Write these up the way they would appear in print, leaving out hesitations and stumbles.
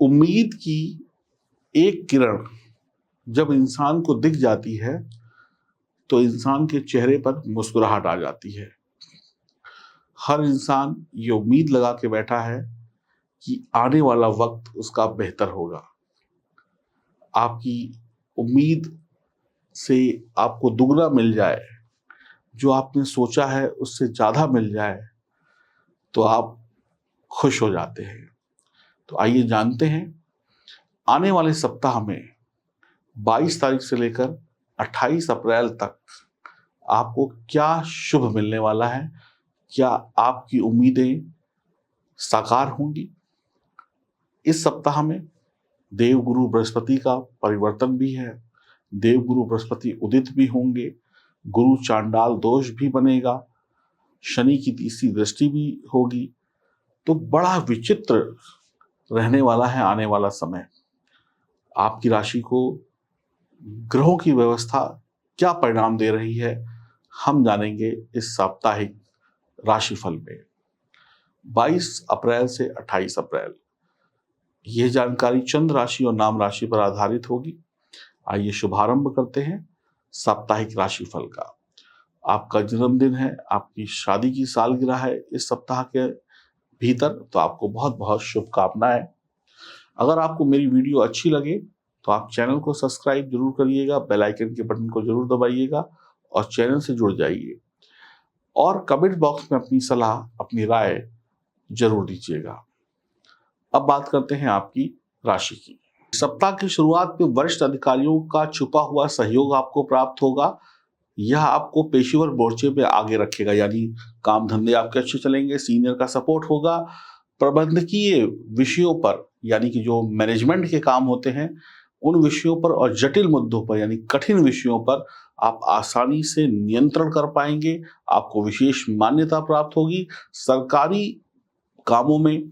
उम्मीद की एक किरण जब इंसान को दिख जाती है तो इंसान के चेहरे पर मुस्कुराहट आ जाती है। हर इंसान ये उम्मीद लगा के बैठा है कि आने वाला वक्त उसका बेहतर होगा। आपकी उम्मीद से आपको दुगना मिल जाए, जो आपने सोचा है उससे ज़्यादा मिल जाए, तो आप खुश हो जाते हैं। तो आइए जानते हैं आने वाले सप्ताह में 22 तारीख से लेकर 28 अप्रैल तक आपको क्या शुभ मिलने वाला है। क्या आपकी उम्मीदें साकार होंगी? इस सप्ताह में देवगुरु बृहस्पति का परिवर्तन भी है। देवगुरु बृहस्पति उदित भी होंगे। गुरु चांडाल दोष भी बनेगा। शनि की तीसरी दृष्टि भी होगी। तो बड़ा विचित्र रहने वाला है आने वाला समय। आपकी राशि को ग्रहों की व्यवस्था क्या परिणाम दे रही है, हम जानेंगे इस साप्ताहिक राशिफल में। 22 अप्रैल से 28 अप्रैल यह जानकारी चंद्र राशि और नाम राशि पर आधारित होगी। आइए शुभारंभ करते हैं साप्ताहिक राशिफल का। आपका जन्मदिन है, आपकी शादी की सालगिरह है इस सप्ताह के भीतर, तो आपको बहुत बहुत शुभकामनाएं। अगर आपको मेरी वीडियो अच्छी लगे तो आप चैनल को सब्सक्राइब जरूर करिएगा, बेल आइकन के बटन को जरूर दबाइएगा और चैनल से जुड़ जाइए और कमेंट बॉक्स में अपनी सलाह, अपनी राय जरूर दीजिएगा। अब बात करते हैं आपकी राशि की। सप्ताह की शुरुआत में वरिष्ठ अधिकारियों का छुपा हुआ सहयोग आपको प्राप्त होगा। यह आपको पेशेवर मोर्चे पे आगे रखेगा, यानी काम धंधे आपके अच्छे चलेंगे, सीनियर का सपोर्ट होगा। प्रबंधकीय विषयों पर, यानी कि जो मैनेजमेंट के काम होते हैं उन विषयों पर और जटिल मुद्दों पर, यानी कठिन विषयों पर आप आसानी से नियंत्रण कर पाएंगे। आपको विशेष मान्यता प्राप्त होगी। सरकारी कामों में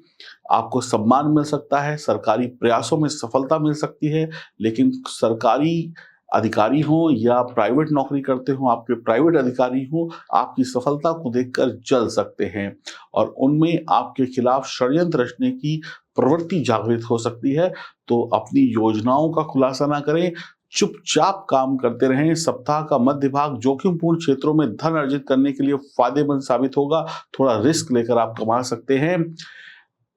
आपको सम्मान मिल सकता है, सरकारी प्रयासों में सफलता मिल सकती है। लेकिन सरकारी अधिकारी हो या प्राइवेट नौकरी करते हो, आपके प्राइवेट अधिकारी हो, आपकी सफलता को देखकर जल सकते हैं और उनमें आपके खिलाफ षड्यंत्र रचने की प्रवृत्ति जागृत हो सकती है। तो अपनी योजनाओं का खुलासा ना करें, चुपचाप काम करते रहें। सप्ताह का मध्य भाग जोखिमपूर्ण क्षेत्रों में धन अर्जित करने के लिए फायदेमंद साबित होगा। थोड़ा रिस्क लेकर आप कमा सकते हैं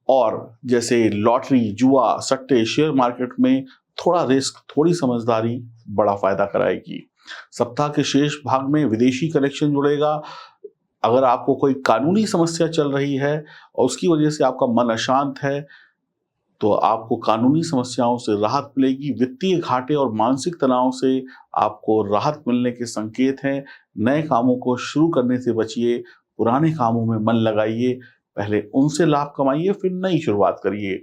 और जैसे लॉटरी, जुआ, सट्टे, शेयर मार्केट में थोड़ा रिस्क, थोड़ी समझदारी बड़ा फायदा कराएगी। सप्ताह के शेष भाग में विदेशी कनेक्शन जुड़ेगा। अगर आपको कोई कानूनी समस्या चल रही है और उसकी वजह से आपका मन अशांत है, तो आपको कानूनी समस्याओं से राहत मिलेगी। वित्तीय घाटे और मानसिक तनाव से आपको राहत मिलने के संकेत हैं। नए कामों को शुरू करने से बचिए, पुराने कामों में मन लगाइए, पहले उनसे लाभ कमाइए फिर नई शुरुआत करिए।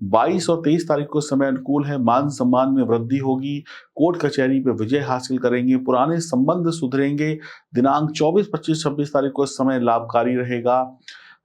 22 और 23 तारीख को समय अनुकूल है। मान सम्मान में वृद्धि होगी। कोर्ट कचहरी पे विजय हासिल करेंगे। पुराने संबंध सुधरेंगे। दिनांक 24, 25, 26 तारीख को समय लाभकारी रहेगा।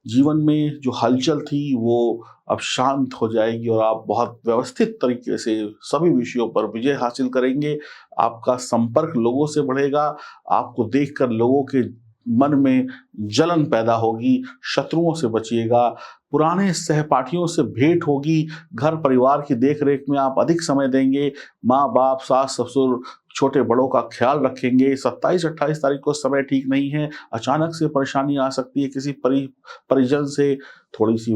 जीवन में जो हलचल थी वो अब शांत हो जाएगी और आप बहुत व्यवस्थित तरीके से सभी विषयों पर विजय हासिल करेंगे। आपका संपर्क लोगों से बढ़ेगा। आपको देखकर लोगों के मन में जलन पैदा होगी। शत्रुओं से बचिएगा। पुराने सहपाठियों से भेंट होगी। घर परिवार की देखरेख में आप अधिक समय देंगे। माँ बाप, सास ससुर, छोटे बड़ों का ख्याल रखेंगे। 27-28 तारीख को समय ठीक नहीं है। अचानक से परेशानी आ सकती है। किसी परिजन से थोड़ी सी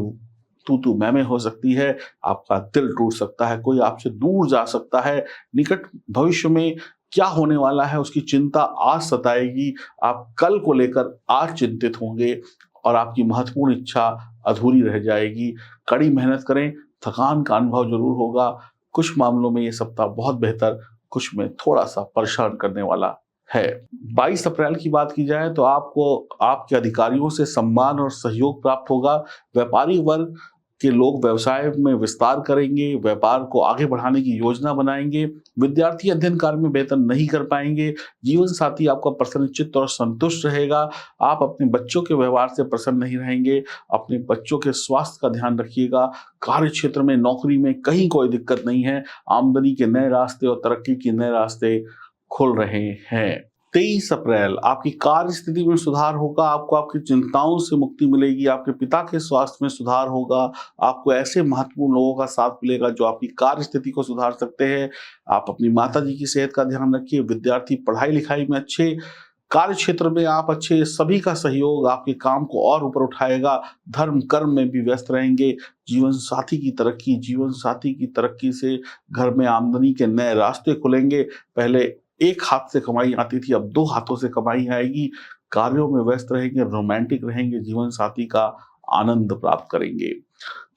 तू मैं हो सकती है। आपका दिल टूट सकता है। कोई आपसे दूर जा सकता है। निकट भविष्य में क्या होने वाला है उसकी चिंता आज सताएगी। आप कल को लेकर आज चिंतित होंगे और आपकी महत्वपूर्ण इच्छा अधूरी रह जाएगी। कड़ी मेहनत करें, थकान का अनुभव जरूर होगा। कुछ मामलों में ये सप्ताह बहुत बेहतर, कुछ में थोड़ा सा परेशान करने वाला है। 22 अप्रैल की बात की जाए तो आपको आपके अधिकारियों से सम्मान और सहयोग प्राप्त होगा। व्यापारी वर्ग के लोग व्यवसाय में विस्तार करेंगे, व्यापार को आगे बढ़ाने की योजना बनाएंगे। विद्यार्थी अध्ययन कार्य में बेहतर नहीं कर पाएंगे। जीवन साथी आपका प्रसन्नचित्त और संतुष्ट रहेगा। आप अपने बच्चों के व्यवहार से प्रसन्न नहीं रहेंगे। अपने बच्चों के स्वास्थ्य का ध्यान रखिएगा। कार्य क्षेत्र में, नौकरी में कहीं कोई दिक्कत नहीं है। आमदनी के नए रास्ते और तरक्की के नए रास्ते खुल रहे हैं। 23 अप्रैल आपकी कार्य स्थिति में सुधार होगा, आपको आपकी चिंताओं से मुक्ति मिलेगी, आपके पिता के स्वास्थ्य में सुधार होगा, आपको ऐसे महत्वपूर्ण लोगों का साथ मिलेगा जो आपकी कार्य स्थिति को सुधार सकते हैं। आप अपनी माताजी की सेहत का ध्यान रखिए, विद्यार्थी पढ़ाई-लिखाई में अच्छे, कार्य क्षेत्र में आप अच्छे, सभी का सहयोग आपके काम को और ऊपर उठाएगा, धर्म कर्म में भी व्यस्त रहेंगे, जीवन साथी की तरक्की से घर में आमदनी के नए रास्ते खुलेंगे। पहले एक हाथ से कमाई आती थी, अब 2 हाथों से कमाई आएगी। कार्यों में व्यस्त रहेंगे, रोमांटिक रहेंगे, जीवन साथी का आनंद प्राप्त करेंगे।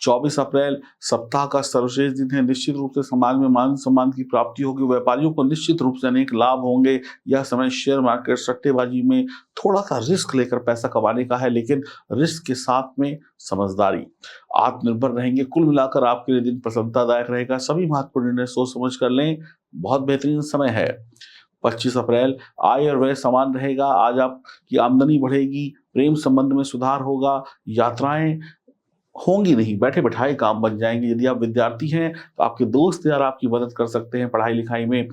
24 अप्रैल सप्ताह का सर्वश्रेष्ठ दिन है। निश्चित रूप से समाज में मान सम्मान की प्राप्ति होगी। व्यापारियों को निश्चित रूप से अनेक लाभ होंगे। यह समय शेयर मार्केट, सट्टेबाजी में थोड़ा सा रिस्क लेकर पैसा कमाने का है, लेकिन रिस्क के साथ में समझदारी। आत्मनिर्भर रहेंगे। कुल मिलाकर आपके लिए दिन प्रसन्नतादायक रहेगा। सभी महत्वपूर्ण निर्णय सोच समझ कर लें। बहुत बेहतरीन समय है। 25 अप्रैल आय और व्यय समान रहेगा। आज आपकी आमदनी बढ़ेगी, प्रेम संबंध में सुधार होगा, यात्राएं होंगी नहीं, बैठे बैठाए काम बन जाएंगे। यदि आप विद्यार्थी हैं तो आपके दोस्त यार आपकी मदद कर सकते हैं पढ़ाई लिखाई में।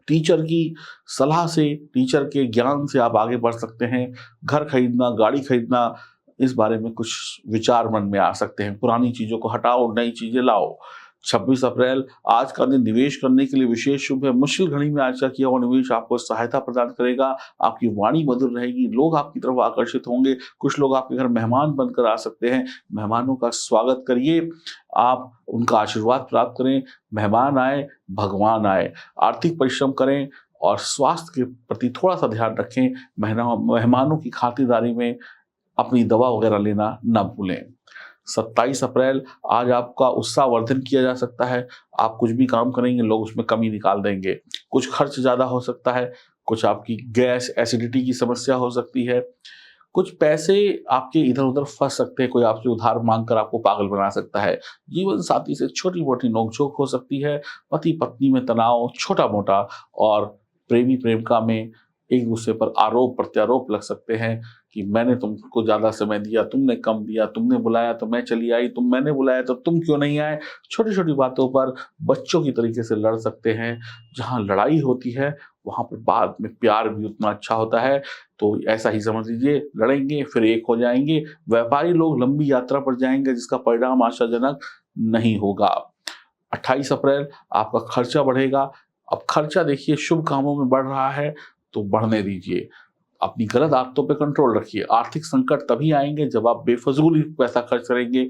टीचर की सलाह से, टीचर के ज्ञान से आप आगे बढ़ सकते हैं। घर खरीदना, गाड़ी खरीदना, इस बारे में कुछ विचार मन में आ सकते हैं। पुरानी चीजों को हटाओ, नई चीजें लाओ। 26 अप्रैल आज का दिन निवेश करने के लिए विशेष शुभ है। मुश्किल घड़ी में आज का किया हुआ निवेश आपको सहायता प्रदान करेगा। आपकी वाणी मधुर रहेगी, लोग आपकी तरफ आकर्षित होंगे। कुछ लोग आपके घर मेहमान बनकर आ सकते हैं। मेहमानों का स्वागत करिए, आप उनका आशीर्वाद प्राप्त करें। मेहमान आए, भगवान आए। आर्थिक परिश्रम करें और स्वास्थ्य के प्रति थोड़ा सा ध्यान रखें। मेहमानों की खातिरदारी में अपनी दवा वगैरह लेना न भूलें। 27 अप्रैल आज आपका उत्साहवर्धन किया जा सकता है। आप कुछ भी काम करेंगे, लोग उसमें कमी निकाल देंगे। कुछ खर्च ज़्यादा हो सकता है, कुछ आपकी गैस, एसिडिटी की समस्या हो सकती है, कुछ पैसे आपके इधर-उधर फँस सकते हैं, कोई आपसे उधार माँग कर आपको पागल बना सकता है। जीवन साथी से छोटी-मोटी नोक-झोंक हो सकती है। पति-पत्नी में तनाव छोटा-मोटा और प्रेमी-प्रेमिका में एक-दूसरे पर आरोप-प्रत्यारोप लग सकते हैं कि मैंने तुमको ज़्यादा समय दिया, तुमने कम दिया, तुमने बुलाया तो मैं चली आई, मैंने बुलाया तो तुम क्यों नहीं आए। छोटी-छोटी बातों पर बच्चों की तरीके से लड़ सकते हैं। जहाँ लड़ाई होती है, वहाँ पर बाद में प्यार भी उतना अच्छा होता है। तो ऐसा ही समझ लीजिए, लड़ेंगे फिर एक हो जाएँगे। व्यापारी लोग लंबी यात्रा पर जाएँगे जिसका परिणाम आशाजनक नहीं होगा। 28 अप्रैल आपका खर्चा बढ़ेगा। अब खर्चा देखिए शुभ कामों में बढ़ रहा है तो बढ़ने दीजिए। अपनी गलत आदतों पे कंट्रोल रखिए। आर्थिक संकट तभी आएँगे जब आप बेफिज़ूल पैसा खर्च करेंगे।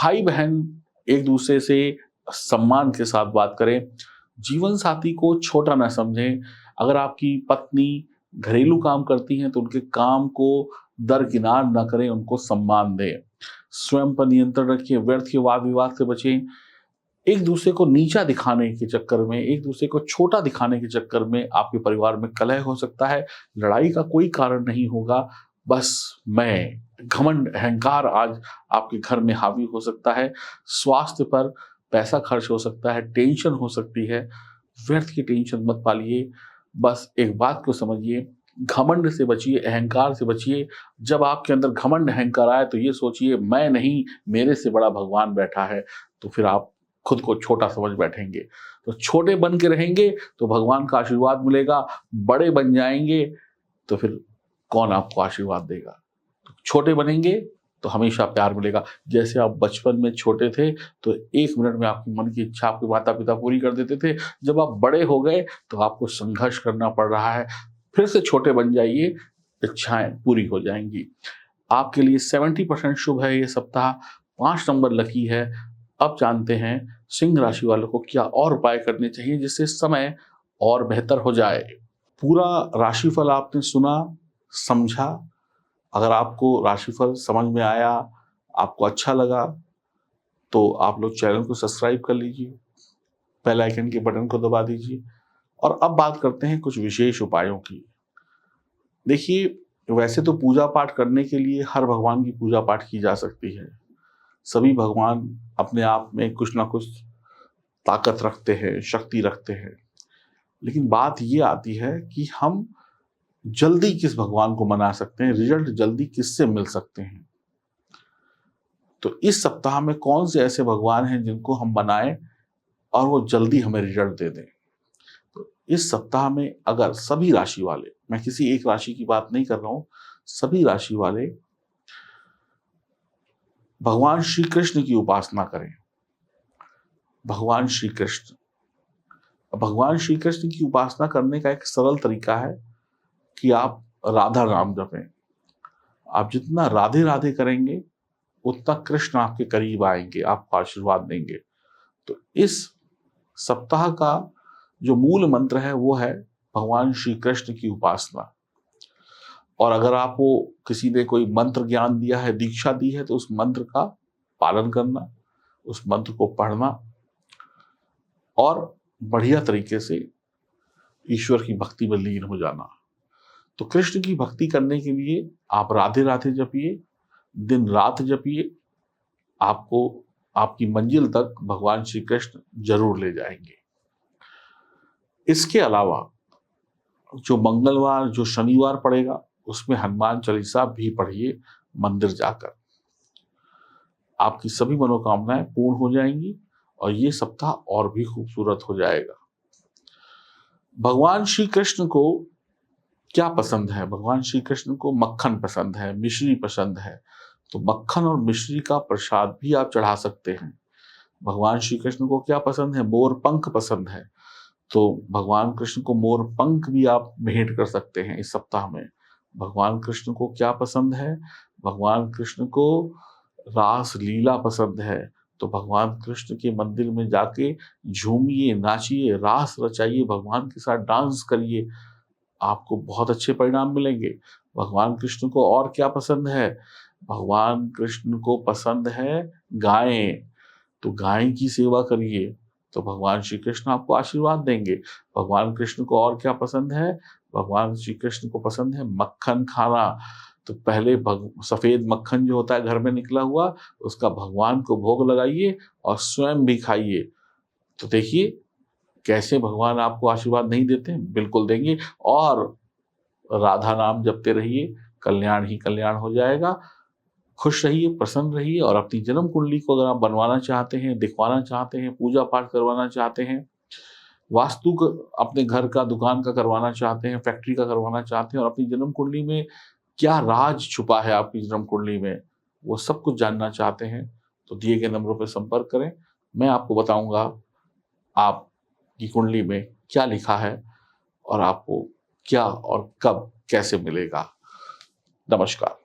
भाई-बहन एक-दूसरे से सम्मान के साथ बात करें। जीवन साथी को छोटा ना समझें। अगर आपकी पत्नी घरेलू काम करती हैं तो उनके काम को दरकिनार ना करें, उनको सम्मान दें। स्वयं पर नियंत्रण रखिए, व्यर्थ के वाद-विवाद से बचें। एक-दूसरे को नीचा दिखाने के चक्कर में, एक-दूसरे को छोटा दिखाने के चक्कर में आपके परिवार में कलह हो सकता है। लड़ाई का कोई कारण नहीं होगा, बस मैं, घमंड, अहंकार आज आपके घर में हावी हो सकता है। स्वास्थ्य पर पैसा खर्च हो सकता है, टेंशन हो सकती है। व्यर्थ की टेंशन मत पालिए। बस एक बात को समझिए, घमंड से बचिए, अहंकार से बचिए। जब आपके अंदर घमंड, अहंकार आए तो ये सोचिए मैं नहीं, मेरे से बड़ा भगवान बैठा है। तो फिर आप खुद को छोटा समझ बैठेंगे। तो छोटे बन के रहेंगे तो भगवान का आशीर्वाद मिलेगा, बड़े बन जाएँगे तो फिर कौन आपको आशीर्वाद देगा। तो छोटे बनेंगे तो हमेशा प्यार मिलेगा। जैसे आप बचपन में छोटे थे तो 1 मिनट में आपकी मन की इच्छा आपके माता-पिता पूरी कर देते थे। जब आप बड़े हो गए तो आपको संघर्ष करना पड़ रहा है। फिर से छोटे बन जाइए, इच्छाएँ पूरी हो जाएँगी। आपके लिए 70% शुभ है ये सप्ताह, 5 नंबर लकी है। अब जानते हैं सिंह राशि वालों को क्या और उपाय करने चाहिए जिससे समय और बेहतर हो जाए। पूरा राशिफल आपने सुना, समझा। अगर आपको राशिफल समझ में आया, आपको अच्छा लगा, तो आप लोग चैनल को सब्सक्राइब कर लीजिए, बेल आइकन के बटन को दबा दीजिए। और अब बात करते हैं कुछ विशेष उपायों की। देखिए, वैसे तो पूजा पाठ करने के लिए हर भगवान की पूजा पाठ की जा सकती है। सभी भगवान अपने आप में कुछ ना कुछ ताकत रखते हैं, शक्ति रखते हैं। लेकिन बात ये आती है कि हम जल्दी किस भगवान को मना सकते हैं, रिजल्ट जल्दी किससे मिल सकते हैं। तो इस सप्ताह में कौन से ऐसे भगवान हैं जिनको हम मनाएं और वो जल्दी हमें रिजल्ट दे दें। तो इस सप्ताह में अगर सभी राशि वाले, मैं किसी एक राशि की बात नहीं कर रहा हूं, सभी राशि वाले भगवान श्री कृष्ण की उपासना करें। भगवान श्री कृष्ण, भगवान श्री कृष्ण की उपासना करने का एक सरल तरीका है कि आप राधा नाम जपें। आप जितना राधे राधे करेंगे उतना कृष्ण आपके करीब आएंगे, आपको आशीर्वाद देंगे। तो इस सप्ताह का जो मूल मंत्र है वो है भगवान श्री कृष्ण की उपासना। और अगर आपको किसी ने कोई मंत्र ज्ञान दिया है, दीक्षा दी है, तो उस मंत्र का पालन करना, उस मंत्र को पढ़ना और बढ़िया तरीके से ईश्वर की भक्ति में लीन हो जाना। तो कृष्ण की भक्ति करने के लिए आप राधे राधे जपिए, दिन रात जपिए, आपको आपकी मंजिल तक भगवान श्री कृष्ण जरूर ले जाएंगे। इसके अलावा जो मंगलवार, जो शनिवार पड़ेगा, उसमें हनुमान चालीसा भी पढ़िए मंदिर जाकर। आपकी सभी मनोकामनाएं पूर्ण हो जाएंगी और ये सप्ताह और भी खूबसूरत हो जाएगा। भगवान श्री कृष्ण को क्या पसंद है? भगवान श्री कृष्ण को मक्खन पसंद है, मिश्री पसंद है। तो मक्खन और मिश्री का प्रसाद भी आप चढ़ा सकते हैं। भगवान श्री कृष्ण को क्या पसंद है? मोर पंख पसंद है। तो भगवान कृष्ण को मोर पंख भी आप भेंट कर सकते हैं इस सप्ताह में। भगवान कृष्ण को क्या पसंद है? भगवान कृष्ण को रास लीला पसंद है। तो भगवान कृष्ण के मंदिर में जाके झूमिए, नाचिए, रास रचाइए, भगवान के साथ डांस करिए, आपको बहुत अच्छे परिणाम मिलेंगे। भगवान कृष्ण को और क्या पसंद है? भगवान कृष्ण को पसंद है गायें। तो गाय की सेवा करिए, तो भगवान श्री कृष्ण आपको आशीर्वाद देंगे। भगवान कृष्ण को और क्या पसंद है? भगवान श्री कृष्ण को पसंद है मक्खन खाना। तो पहले सफेद मक्खन जो होता है घर में निकला हुआ, उसका भगवान को भोग लगाइए और स्वयं भी खाइए। तो देखिए कैसे भगवान आपको आशीर्वाद नहीं देते हैं, बिल्कुल देंगे। और राधा नाम जपते रहिए, कल्याण ही कल्याण हो जाएगा। खुश रहिए, प्रसन्न रहिए। और अपनी जन्म कुंडली को अगर आप बनवाना चाहते हैं, दिखवाना चाहते हैं, पूजा पाठ करवाना चाहते हैं, वास्तु अपने घर का, दुकान का करवाना चाहते हैं, फैक्ट्री का करवाना चाहते हैं, और अपनी जन्म कुंडली में क्या राज छुपा है आपकी जन्म कुंडली में, वो सब कुछ जानना चाहते हैं, तो दिए गए नंबरों पर संपर्क करें। मैं आपको बताऊंगा आपकी कुंडली में क्या लिखा है और आपको क्या और कब कैसे मिलेगा। नमस्कार।